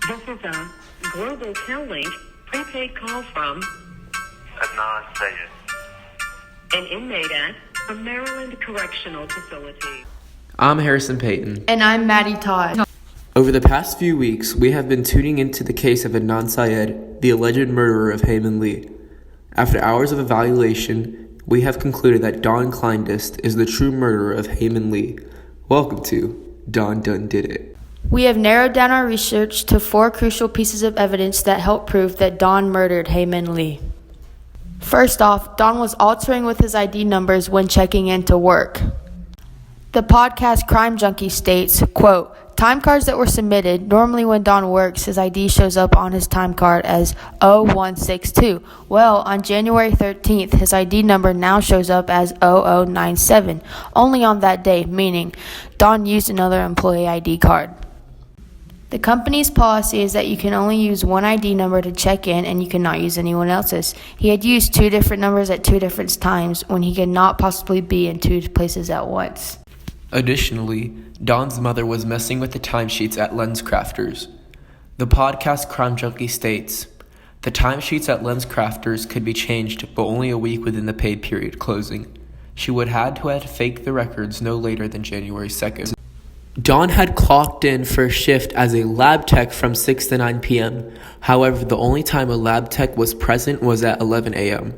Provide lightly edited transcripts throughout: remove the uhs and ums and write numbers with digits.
This is a Global Tel-Link prepaid call from Adnan Syed. an inmate at a Maryland correctional facility. I'm Harrison Payton. And I'm Maddie Todd. Over the past few weeks, we have been tuning into the case of Adnan Syed, the alleged murderer of Hae Min Lee. After hours of evaluation, we have concluded that Don Kleindist is the true murderer of Hae Min Lee. Welcome to Don Done Did It. We have narrowed down our research to 4 crucial pieces of evidence that help prove that Don murdered Hae Min Lee. First off, Don was altering with his ID numbers when checking into work. The podcast Crime Junkie states, quote, time cards that were submitted, normally when Don works, his ID shows up on his time card as 0162. Well, on January 13th, his ID number now shows up as 0097, only on that day, meaning Don used another employee ID card. The company's policy is that you can only use one ID number to check in and you cannot use anyone else's. He had used 2 different numbers at 2 different times when he could not possibly be in 2 places at once. Additionally, Don's mother was messing with the timesheets at LensCrafters. The podcast Crime Junkie states, the timesheets at LensCrafters could be changed, but only a week within the paid period closing. She would had to fake the records no later than January 2nd. Don had clocked in for a shift as a lab tech from 6 to 9 p.m. However, the only time a lab tech was present was at 11 a.m.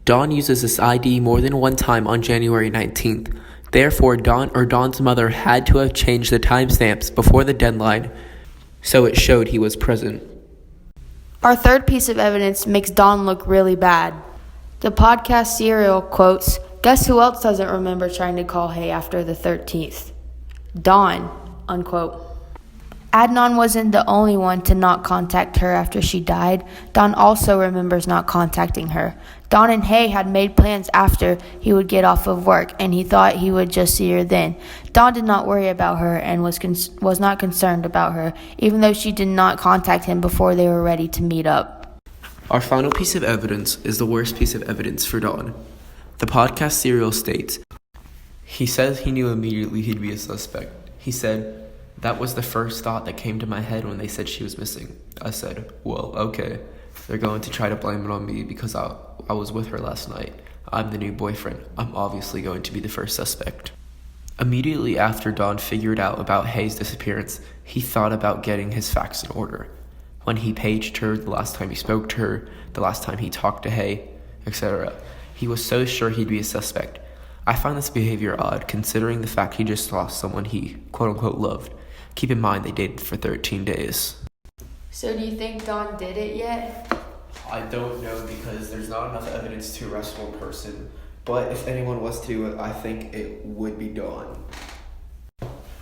Don uses this ID more than one time on January 19th. Therefore, Don's mother had to have changed the timestamps before the deadline, so it showed he was present. Our third piece of evidence makes Don look really bad. The podcast Serial quotes, guess who else doesn't remember trying to call Hae after the 13th? Don, unquote. Adnan wasn't the only one to not contact her after she died. Don also remembers not contacting her. Don and Hae had made plans after he would get off of work, and he thought he would just see her then. Don did not worry about her and was not concerned about her, even though she did not contact him before they were ready to meet up. Our final piece of evidence is the worst piece of evidence for Don. The podcast Serial states, he says he knew immediately he'd be a suspect. He said, that was the first thought that came to my head when they said she was missing. I said, well, okay. They're going to try to blame it on me because I was with her last night. I'm the new boyfriend. I'm obviously going to be the first suspect. Immediately after Don figured out about Hae's disappearance, he thought about getting his facts in order. When he paged her, the last time he spoke to her, the last time he talked to Hae, etc., he was so sure he'd be a suspect. I find this behavior odd, considering the fact he just lost someone he, quote-unquote, loved. Keep in mind they dated for 13 days. So do you think Don did it yet? I don't know because there's not enough evidence to arrest one person, but if anyone was to do it, I think it would be Don.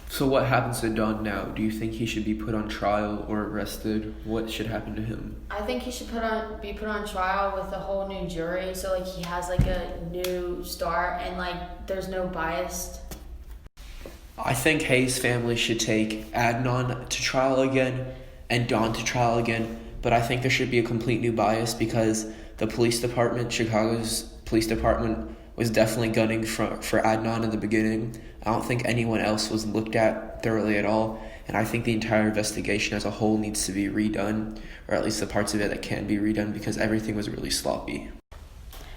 So what happens to Don now? Do you think he should be put on trial or arrested? What should happen to him? I think he should be put on trial with a whole new jury, so he has a new start and there's no bias. I think Hae's family should take Adnan to trial again and Don to trial again, but I think there should be a complete new bias because the police department, Chicago's police department, was definitely gunning for Adnan in the beginning. I don't think anyone else was looked at thoroughly at all, and I think the entire investigation as a whole needs to be redone, or at least the parts of it that can be redone, because everything was really sloppy.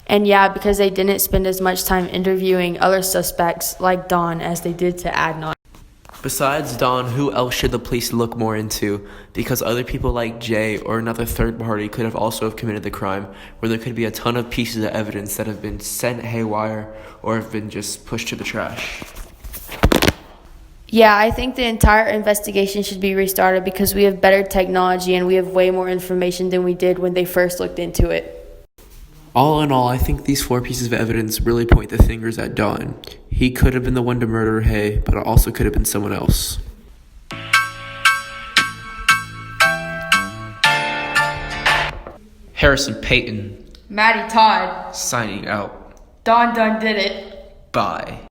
And yeah, because they didn't spend as much time interviewing other suspects like Don as they did to Adnan. Besides Don, who else should the police look more into? Because other people like Jay or another third party could have also committed the crime, where there could be a ton of pieces of evidence that have been sent haywire or have been just pushed to the trash. Yeah, I think the entire investigation should be restarted because we have better technology and we have way more information than we did when they first looked into it. All in all, I think these 4 pieces of evidence really point the fingers at Don. He could have been the one to murder Hae, but it also could have been someone else. Harrison Payton, Maddie Todd, signing out. Don Done Did It. Bye.